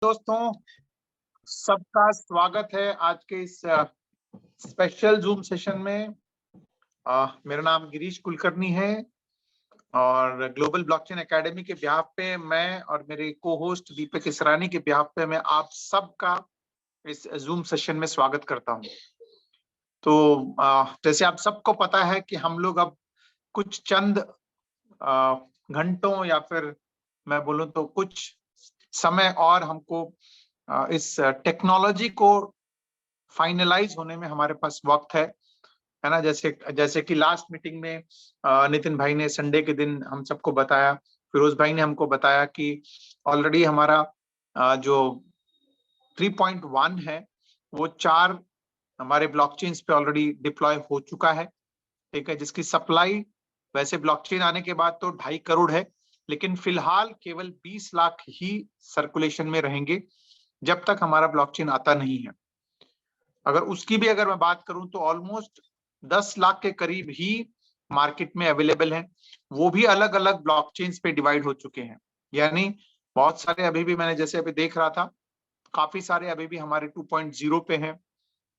दोस्तों, सबका स्वागत है आज के इस स्पेशल जूम सेशन में। मेरा नाम गिरीश कुलकर्णी है और ग्लोबल ब्लॉकचेन एकेडमी के बिहाफ पे मैं और मेरे को होस्ट दीपक इसरानी के बिहाफ पे मैं आप सबका इस जूम सेशन में स्वागत करता हूं। तो जैसे आप सबको पता है कि हम लोग अब कुछ चंद घंटों या फिर मैं बोलूं तो कुछ समय और हमको इस टेक्नोलॉजी को फाइनलाइज होने में हमारे पास वक्त है ना। जैसे जैसे कि लास्ट मीटिंग में नितिन भाई ने संडे के दिन हम सबको बताया, फिरोज भाई ने हमको बताया कि ऑलरेडी हमारा जो 3.1 है वो 4 हमारे ब्लॉकचेन्स पे ऑलरेडी डिप्लॉय हो चुका है। ठीक है, जिसकी सप्लाई वैसे ब्लॉकचेन आने के बाद तो 2.5 करोड़ है, लेकिन फिलहाल केवल 20 लाख ही सर्कुलेशन में रहेंगे जब तक हमारा ब्लॉकचेन आता नहीं है। अगर मैं बात करूं तो ऑलमोस्ट 10 लाख के करीब ही मार्केट में अवेलेबल हैं, वो भी अलग अलग ब्लॉकचेन्स पे डिवाइड हो चुके हैं। यानी बहुत सारे अभी भी मैंने जैसे अभी देख रहा था, काफी सारे अभी भी हमारे 2.0 पे हैं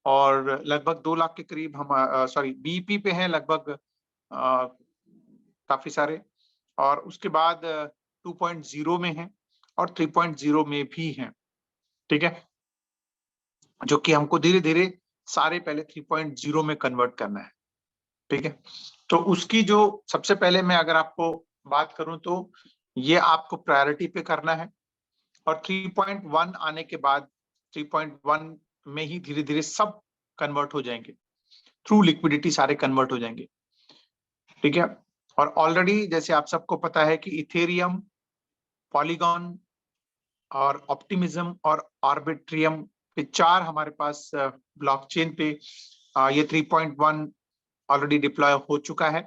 और लगभग 2 लाख के करीब हम बीईपी पे हैं लगभग काफी सारे, और उसके बाद 2.0 में हैं और 3.0 में भी हैं। ठीक है, जो कि हमको धीरे धीरे सारे पहले 3.0 में कन्वर्ट करना है। ठीक है, तो उसकी जो सबसे पहले मैं अगर आपको बात करूं तो ये आपको प्रायोरिटी पे करना है और 3.1 आने के बाद 3.1 में ही धीरे धीरे सब कन्वर्ट हो जाएंगे, थ्रू लिक्विडिटी सारे कन्वर्ट हो जाएंगे। ठीक है, और ऑलरेडी जैसे आप सबको पता है कि इथेरियम, पॉलीगॉन और ऑप्टिमिज्म और आर्बिट्रियम ये 4 हमारे पास ब्लॉकचेन पे ये 3.1 ऑलरेडी डिप्लॉय हो चुका है।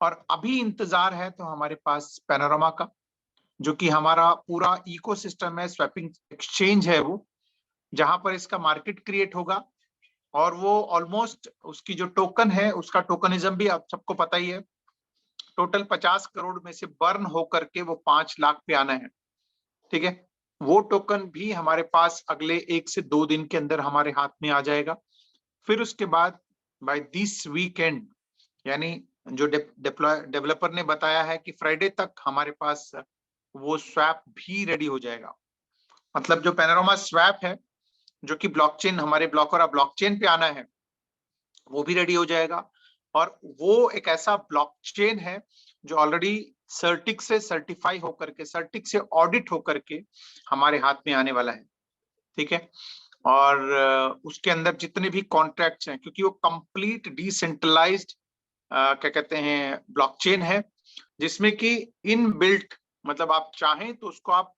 और अभी इंतजार है तो हमारे पास पैनोरामा का, जो कि हमारा पूरा इकोसिस्टम है, स्वैपिंग एक्सचेंज है वो, जहां पर इसका मार्केट क्रिएट होगा और वो ऑलमोस्ट उसकी जो टोकन है उसका टोकनिज्म भी आप सबको पता ही है। टोटल 50 करोड़ में से बर्न होकर के वो 5 लाख पे आना है। ठीक है, वो टोकन भी हमारे पास अगले 1 से 2 दिन के अंदर हमारे हाथ में आ जाएगा। फिर उसके बाद बाय दिस वीकेंड, यानी जो डेवलपर ने बताया है कि फ्राइडे तक हमारे पास वो स्वैप भी रेडी हो जाएगा। मतलब जो पैनोरामा स्वैप है जो कि ब्लॉकचेन हमारे ब्लॉकर ब्लॉकचेन पे आना है वो भी रेडी हो जाएगा। और वो एक ऐसा ब्लॉकचेन है जो ऑलरेडी सर्टिक से सर्टिफाई होकर के, सर्टिक से ऑडिट होकर के हमारे हाथ में आने वाला है। ठीक है, और उसके अंदर जितने भी कॉन्ट्रैक्ट्स हैं, क्योंकि वो कंप्लीट डिसेंट्रलाइज्ड क्या कहते हैं ब्लॉकचेन है, जिसमें कि इन बिल्ट मतलब आप चाहें तो उसको आप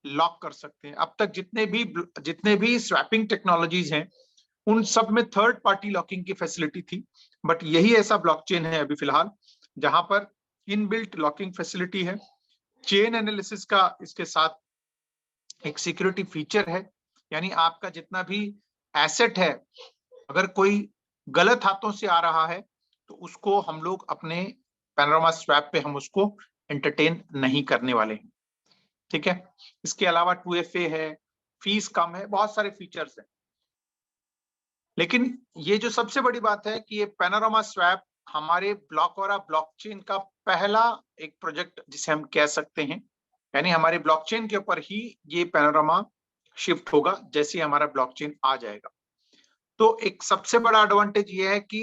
लॉक कर सकते हैं। अब तक जितने भी स्वैपिंग टेक्नोलॉजीज हैं उन सब में थर्ड पार्टी लॉकिंग की फैसिलिटी थी, बट यही ऐसा ब्लॉकचेन है अभी फिलहाल जहां पर इनबिल्ट लॉकिंग फैसिलिटी है। चेन एनालिसिस का इसके साथ एक सिक्योरिटी फीचर है, यानी आपका जितना भी एसेट है अगर कोई गलत हाथों से आ रहा है तो उसको हम लोग अपने पैनोरामा स्वैप पे हम उसको एंटरटेन नहीं करने वाले हैं। ठीक है, इसके अलावा 2FA है, फीस कम है, बहुत सारे फीचर्स हैं। लेकिन ये जो सबसे बड़ी बात है कि ये पैनोरामा स्वैप हमारे ब्लॉकओरा ब्लॉकचेन का पहला एक प्रोजेक्ट जिसे हम कह सकते हैं, यानी हमारे ब्लॉकचेन के ऊपर ही ये पैनोरामा शिफ्ट होगा जैसे हमारा ब्लॉकचेन आ जाएगा। तो एक सबसे बड़ा एडवांटेज ये है कि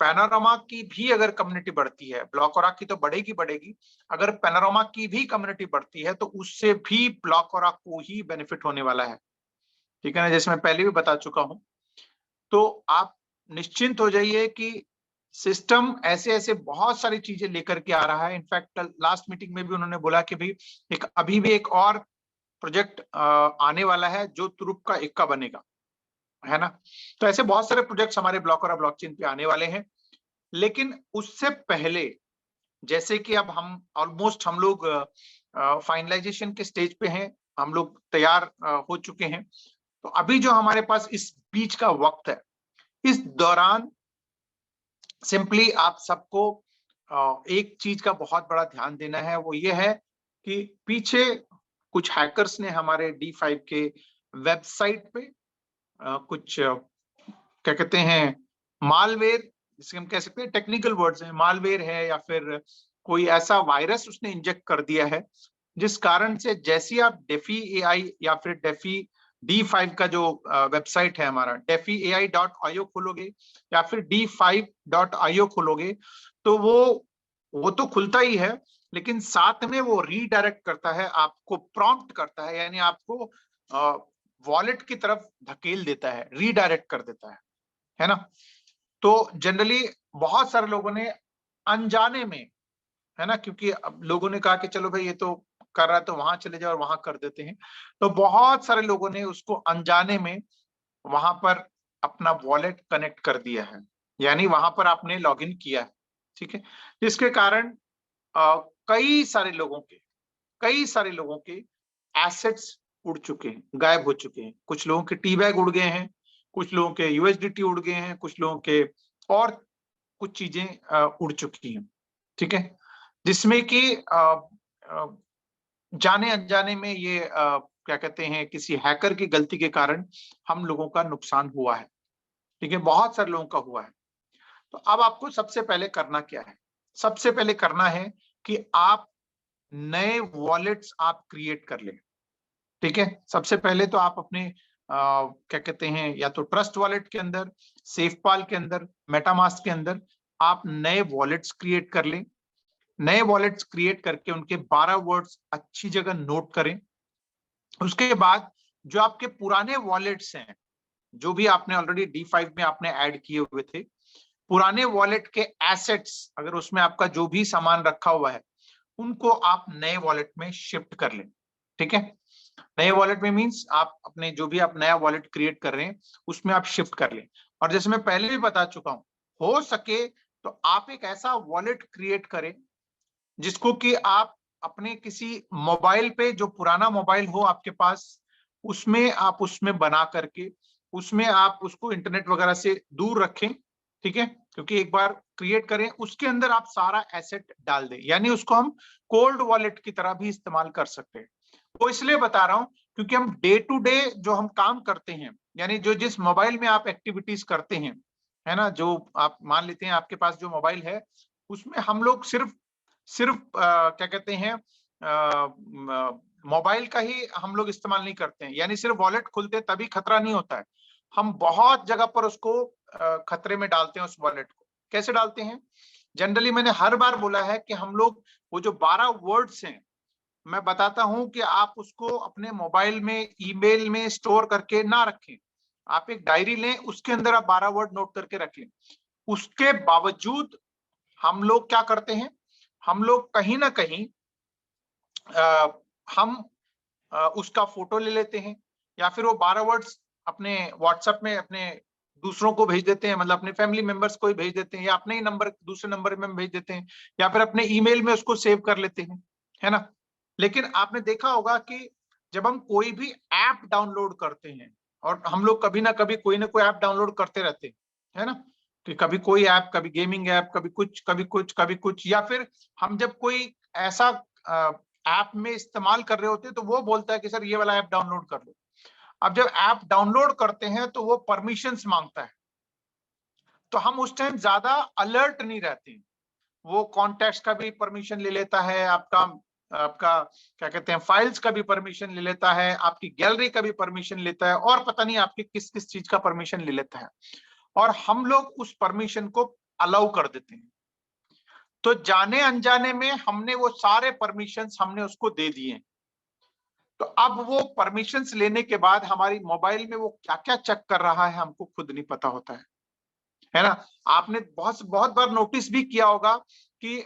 पैनोरामा की भी अगर कम्युनिटी बढ़ती है, ब्लॉकओरा की तो बढ़ेगी बढ़ेगी, अगर पैनोरामा की भी कम्युनिटी बढ़ती है तो उससे भी ब्लॉकओरा को ही बेनिफिट होने वाला है। ठीक है ना, जैसे मैं पहले भी बता चुका हूं। तो आप निश्चिंत हो जाइए कि सिस्टम ऐसे ऐसे बहुत सारी चीजें लेकर के आ रहा है। इनफैक्ट लास्ट मीटिंग में भी उन्होंने बोला कि भाई अभी भी एक और प्रोजेक्ट आने वाला है जो तुरुप का इक्का बनेगा, है ना। तो ऐसे बहुत सारे प्रोजेक्ट्स हमारे ब्लॉकओरा ब्लॉकचेन पे आने वाले हैं। लेकिन उससे पहले, जैसे कि अब हम लोग फाइनलाइजेशन के स्टेज पे हैं, हम लोग तैयार हो चुके हैं। तो अभी जो हमारे पास इस बीच का वक्त है, इस दौरान सिंपली आप सबको एक चीज का बहुत बड़ा ध्यान देना है, वो ये है कि पीछे कुछ हैकर्स ने हमारे D5 के वेबसाइट पे कुछ क्या कहते हैं मालवेयर, जिसे हम कह सकते हैं टेक्निकल वर्ड्स हैं, मालवेयर है या फिर कोई ऐसा वायरस उसने इंजेक्ट कर दिया है, जिस कारण से जैसे ही आप डेफी एआई या फिर डेफी D5 का जो वेबसाइट है हमारा defiai.io खोलोगे या फिर d5.io खोलोगे, तो वो तो खुलता ही है, लेकिन साथ में वो रीडायरेक्ट करता है, आपको प्रॉम्प्ट करता है, यानी आपको वॉलेट की तरफ धकेल देता है, रीडायरेक्ट कर देता है ना। तो जनरली बहुत सारे लोगों ने अनजाने में, है ना, क्योंकि अब लोगों ने कहा कि चलो भाई ये तो कर रहा है तो वहां चले जाओ और वहां कर देते हैं, तो बहुत सारे लोगों ने उसको अनजाने में वहां पर अपना वॉलेट कनेक्ट कर दिया है, यानी वहां पर आपने लॉगिन किया है, ठीक है, जिसके कारण कई सारे लोगों के एसेट्स उड़ चुके हैं, गायब हो चुके हैं। कुछ लोगों के टी बैग उड़ गए हैं, कुछ लोगों के यूएसडीटी उड़ गए हैं, कुछ लोगों के और कुछ चीजें उड़ चुकी हैं, ठीक है, जिसमें कि जाने अनजाने में ये क्या कहते हैं किसी हैकर की गलती के कारण हम लोगों का नुकसान हुआ है, ठीक है, बहुत सारे लोगों का हुआ है। तो अब आपको सबसे पहले करना क्या है? सबसे पहले करना है कि आप नए वॉलेट्स आप क्रिएट कर लें, ठीक है। सबसे पहले तो आप अपने क्या कहते हैं या तो ट्रस्ट वॉलेट के अंदर, सेफपाल के अंदर, मेटामास्क के अंदर आप नए वॉलेट्स क्रिएट कर लें। नए वॉलेट्स क्रिएट करके उनके 12 वर्ड्स अच्छी जगह नोट करें। उसके बाद जो आपके पुराने वॉलेट्स हैं, जो भी आपने ऑलरेडी D5 में आपने ऐड किए हुए थे, पुराने वॉलेट के एसेट्स, अगर उसमें आपका जो भी सामान रखा हुआ है, उनको आप नए वॉलेट में शिफ्ट कर लें, ठीक है। नए वॉलेट में मींस आप अपने जो भी आप नया वॉलेट क्रिएट कर रहे हैं उसमें आप शिफ्ट कर लें। और जैसे मैं पहले भी बता चुका हूं, हो सके तो आप एक ऐसा वॉलेट क्रिएट करें जिसको कि आप अपने किसी मोबाइल पे, जो पुराना मोबाइल हो आपके पास, उसमें आप उसमें बना करके उसमें आप उसको इंटरनेट वगैरह से दूर रखें, ठीक है, क्योंकि एक बार क्रिएट करें उसके अंदर आप सारा एसेट डाल दें, यानी उसको हम कोल्ड वॉलेट की तरह भी इस्तेमाल कर सकते हैं। वो इसलिए बता रहा हूं क्योंकि हम डे टू डे जो हम काम करते हैं, यानी जो जिस मोबाइल में आप एक्टिविटीज करते हैं, है ना, जो आप मान लेते हैं आपके पास जो मोबाइल है उसमें हम लोग सिर्फ सिर्फ क्या कहते हैं मोबाइल का ही हम लोग इस्तेमाल नहीं करते हैं, यानी सिर्फ वॉलेट खुलते तभी खतरा नहीं होता है, हम बहुत जगह पर उसको खतरे में डालते हैं उस वॉलेट को। कैसे डालते हैं? जनरली मैंने हर बार बोला है कि हम लोग वो जो 12 वर्ड्स हैं, मैं बताता हूं कि आप उसको अपने मोबाइल में ईमेल में स्टोर करके ना रखें, आप एक डायरी लें, उसके अंदर आप 12 वर्ड नोट करके रखें। उसके बावजूद हम लोग क्या करते हैं, हम लोग कहीं ना कहीं हम उसका फोटो ले लेते हैं या फिर वो 12 वर्ड्स अपने व्हाट्सएप में अपने दूसरों को भेज देते हैं, मतलब अपने फैमिली मेंबर्स को ही भेज देते हैं, या अपने ही नंबर दूसरे नंबर में भेज देते हैं, या फिर अपने ईमेल में उसको सेव कर लेते हैं, है ना। लेकिन आपने देखा होगा कि जब हम कोई भी ऐप डाउनलोड करते हैं, और हम लोग कभी ना कभी कोई ना कोई ऐप डाउनलोड करते रहते हैं, है ना, कि कभी कोई ऐप, कभी गेमिंग ऐप, कभी कुछ कभी कुछ कभी कुछ, या फिर हम जब कोई ऐसा ऐप में इस्तेमाल कर रहे होते हैं तो वो बोलता है कि सर ये वाला ऐप डाउनलोड कर लो। अब जब ऐप डाउनलोड करते हैं तो वो परमिशंस मांगता है, तो हम उस टाइम ज्यादा अलर्ट नहीं रहते, वो कॉन्टैक्ट्स का भी परमिशन ले लेता है, आपका आपका क्या कहते हैं फाइल्स का भी परमिशन ले लेता है, आपकी गैलरी का भी परमिशन लेता है, और पता नहीं आपकी किस किस चीज का परमिशन ले लेता है, और हम लोग उस परमिशन को अलाउ कर देते हैं। तो जाने अनजाने में हमने वो सारे परमिशंस हमने उसको दे दिए। तो अब वो परमिशंस लेने के बाद हमारी मोबाइल में वो क्या क्या चेक कर रहा है हमको खुद नहीं पता होता है ना। आपने बहुत बहुत बार नोटिस भी किया होगा कि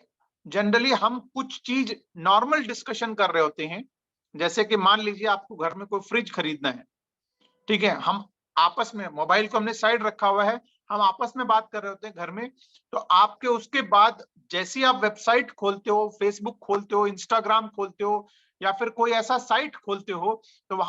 जनरली हम कुछ चीज नॉर्मल डिस्कशन कर रहे होते हैं, जैसे कि मान लीजिए आपको घर में कोई फ्रिज खरीदना है, ठीक है, हम आपस में मोबाइल को हमने साइड रखा हुआ है, हम आपस में बात कर रहे होते हैं घर में, तो आपके उसके बाद जैसे ही आप वेबसाइट खोलते हो, फेसबुक खोलते हो, इंस्टाग्राम खोलते हो, या फिर कोई ऐसा साइट खोलते हो, तो वहां